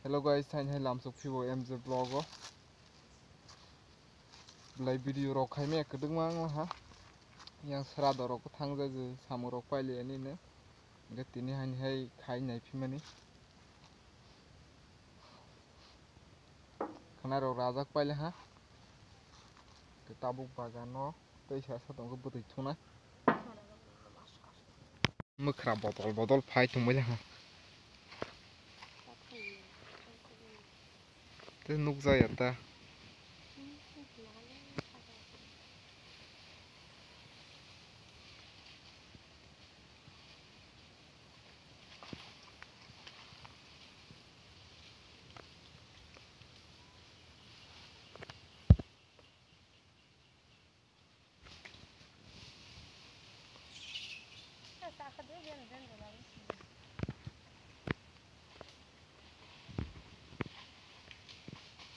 Hello guys, thank you lam sok phibo MJ vlog o. Lai video rok khai me kedeng mang ha. Yang serada rok thang ja je samu rok paile ani ne. Ga tini han hai khai nai phimani. Khana rok rajak paile ha. Ke tabuk bagan no tei sa sa dong ko butui thuna. Mukra botol phai thumai ha. Te nukja yata.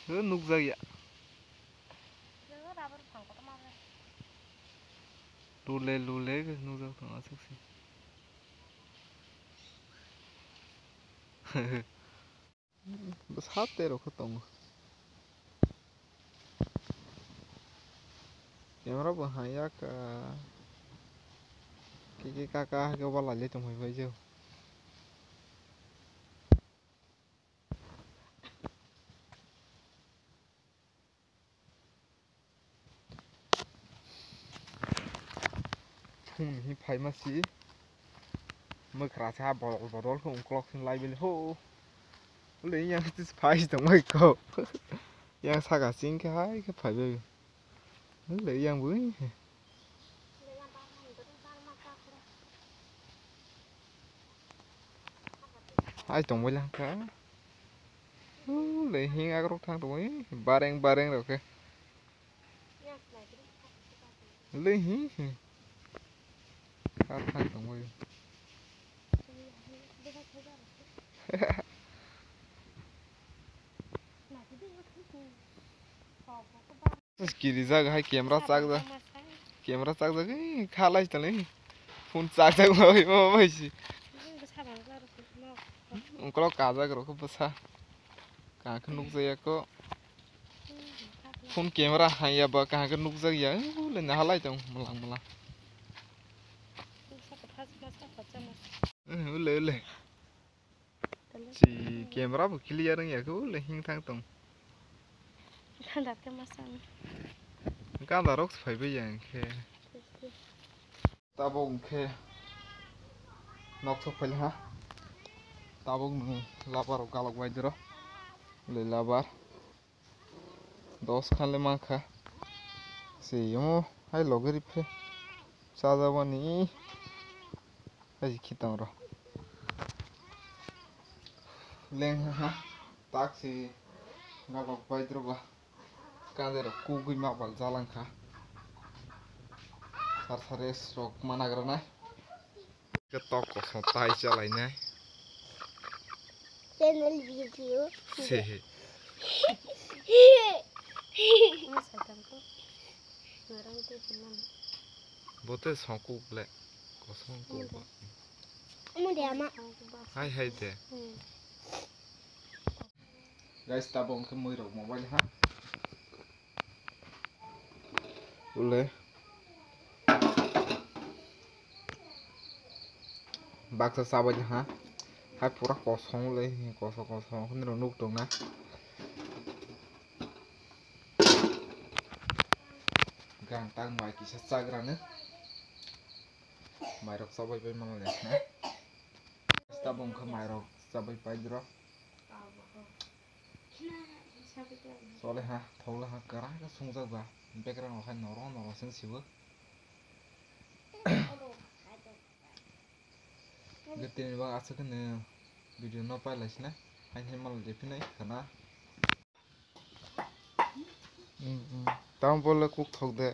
Nukja ya. Lule ke nukja thang asuk si. Bas hate rok tong. Camera bahaya ka. Cái kakak cái bala lấy trong hơi chứ hi phải mà xí mới khá xa bỏ đó không clock xin lại bên hô lấy nhang cái phải trong mấy câu nhang xa cả xin cái phải bây lấy nhang với hai trong mấy lăng cá lấy hiên agro thang tuổi bareng rồi cái lấy hiên cá thang trong mấy kiri ra hai camera chắc ra cái khá lại tao lấy phun chắc ra mà gì kalau kaza karo ko basa ka ka nuk zaya ko phone camera haya ba ka ka nuk zaya le na halai tong malang le si camera bu clear ya ko le hing thang tong đặt cái masan ka da rok phai be yang khe ta bong khe nok thok phai ha ta bong labar galok bai dro le labar dos khan le ma kha si yo hai logeri phe sa ja bani ai khitang ro leng ha taxi galok bai dro ba ka de ro ku gui ma bal jalang kha sar sares rok managra na ke tok ko so tai chalai na channel video se bote songku ble ko songku ba hai de guys ta bong ke moi rok mobile ha ule baksa sabaj ha hai pura kosong le kosong kun ro nuk tong na gang tang mai ki sa sagrane mai rok sabaj pe mal le na ta bong ke mai rok sabaj pai dro sole ha thola ha kara ka sungja ba background ha noro sing sibu getin ba asa kan video no pa la sina hai mal de pinai kana tam bol cook thok de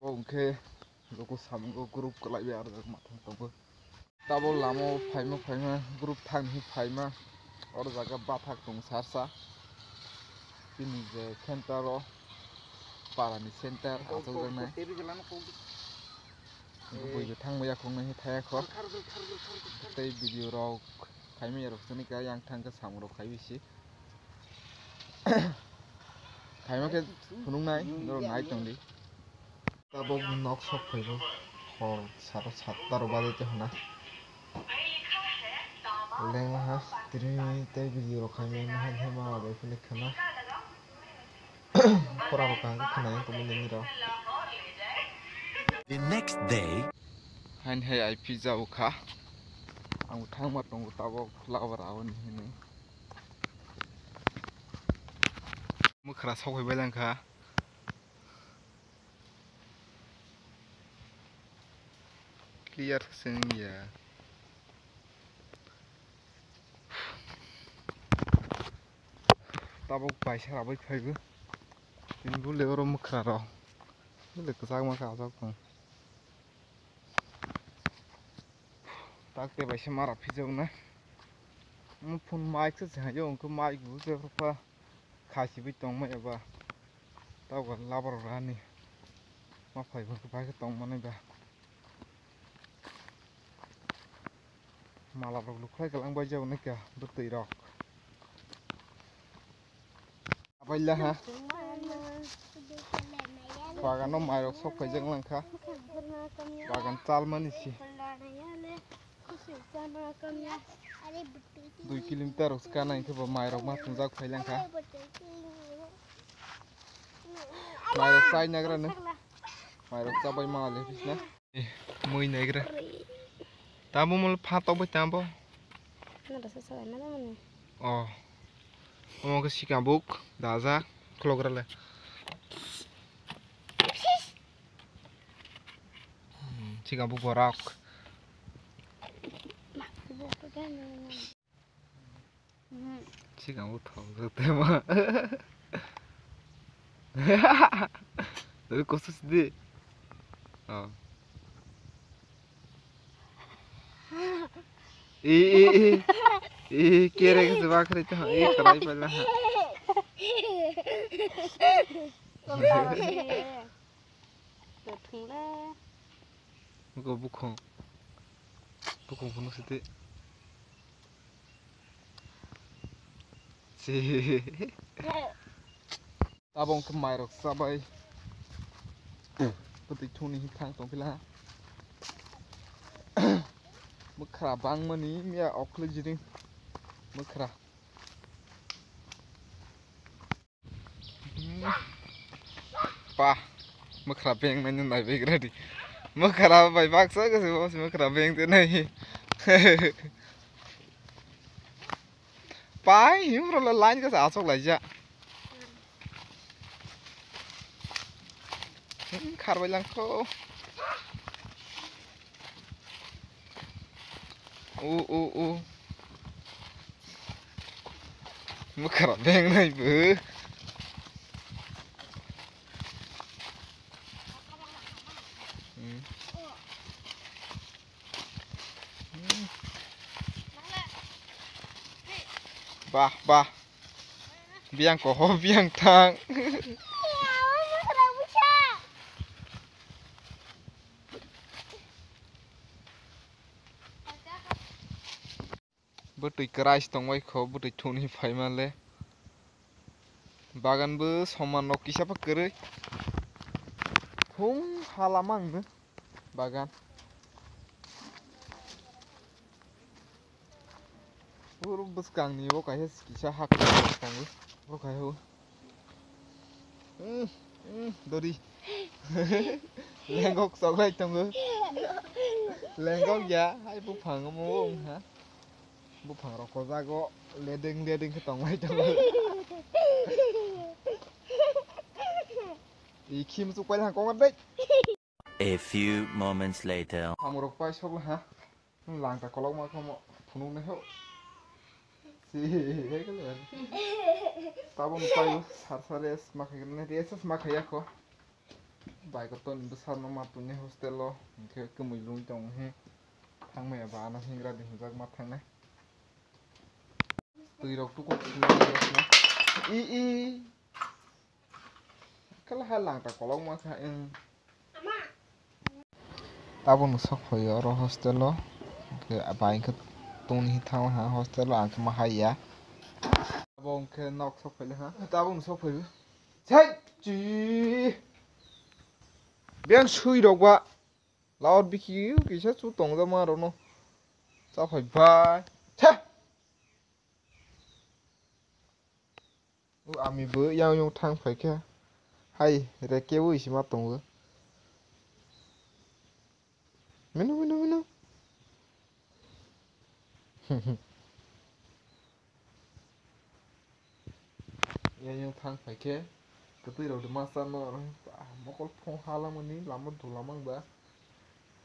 bongke loko samgo group ko lai ar ma thang to tabo lamo phaima group thang hi phaima or jaga bathak tung sarsa pini je center o parani center aso jana buyur thang maya khong nahi thaya kho tei video rok khaimai rok sini ka yang thang ka samung rok khai bisi khaima ke phunung nai doro nai tongdi tabo nok sok phaibo hor saro 7ta ro bade te hona leng ha tiri tei video rok khaimai nahan hema ba phune khana pora ro kang khana yang komun ni ro The next day, hain hai ai pizza ukha ang thang ma tong tabo flower awon hini mukhra sokhoi balang kha clear sing ya tabo paisa rabai phaibu tinbu leoro mukhra ro le ksak ma ka sok pang takte baisa mara phijau na phun mic se jayo ongko mic bu je fa khasi bi tong ma eba taw ga labar rani ma phai bu ba ka tong mane ba mala rok lukhai galang ba jau ne ka butui rok abaila ha bagan no mai rok sok phai jang lang kha bagan chal mani si 2 kilometer uska nai ke ba mai rok ma tunjak phai lang kha mai rok sai nagra ne mai rok sabai ma le bis na mui nagra tabo mul phato ba tambo oh omo ke sikabuk daja klogra le sikabuk borak sikabuk thau te ma dari kosus di oh kere ke sebab kerja kerai pala muka bukong penuh sih si tabong kemai rok sabai petik thuni thang tong pila mukra bang mani mia okle jiring mukra pa mukra beng nai nai beg ready mukra bai bak sa ke se bos mukra beng te nai pai himro la line ka sa asok lai ja khar bai lang kho mukra beng nai bu bah biang koho biang tang butui kerai tongbai kho butui thuni phaimale bagan bu soman nok kisa pa kerei thung halamang ne bagan uru buskang ni wo kai kisa hak tong wo kai ho dori lenggok sok lai tong lenggok ya hai bu phang mo ha bu phang ro ko za go leding ke tong lai tong ikhim su kwai ha ko ngat a few moments later. hamurok pai sok la ha lang ta kolok ma khomo phunu ne ho si he ke le tabon pai sarsares ma khine resas ma khaya ko bai ko ton besar no ma punya hostel lo ke kemui lung tong he thang me ba na hingra di hujak ma thang ne tui rok tu ko na i kala ha lang ta kolok ma kha abon sok hoyo ro hostelo ke bain ke tuni thang ha hostelo ang ke mahaya abon ke nok sok pele ha abon sok pele sai ji biang sui dog ba laut biki kisa chu tong da ma ro no sa phai bai cha ami bơ yang yong thang phai ke hai re ke wi si ma tong minu minu minu yang yong thang phai ke ketu ro de ma sa no mokol phong hala mani lama du lamang ba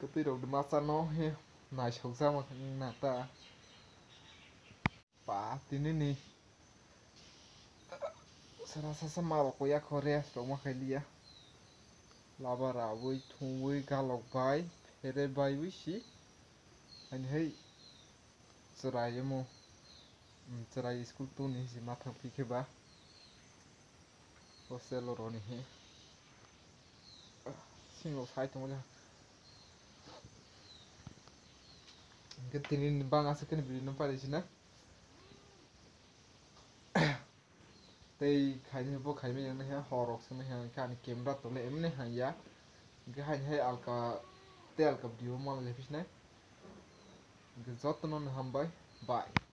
ketu ro de ma sa no he nai sok sa ma na ta pa tini ni serasa semal ko ya kores ro ma khalia labara wui thung wui galok bai phere bai wui si ani hei cerai mo cerai school tu ni si ma thang pi ke ba hostel ro ni he singo sai tu mo ke tini bang asa ke ni bi no pare si na tei khai ne bo khai me yang ne ha horok se ne ha ka ni camera to le em ne ha ya ke hai hai alka tel ka video ma le pis ne ke jot no ham bai bai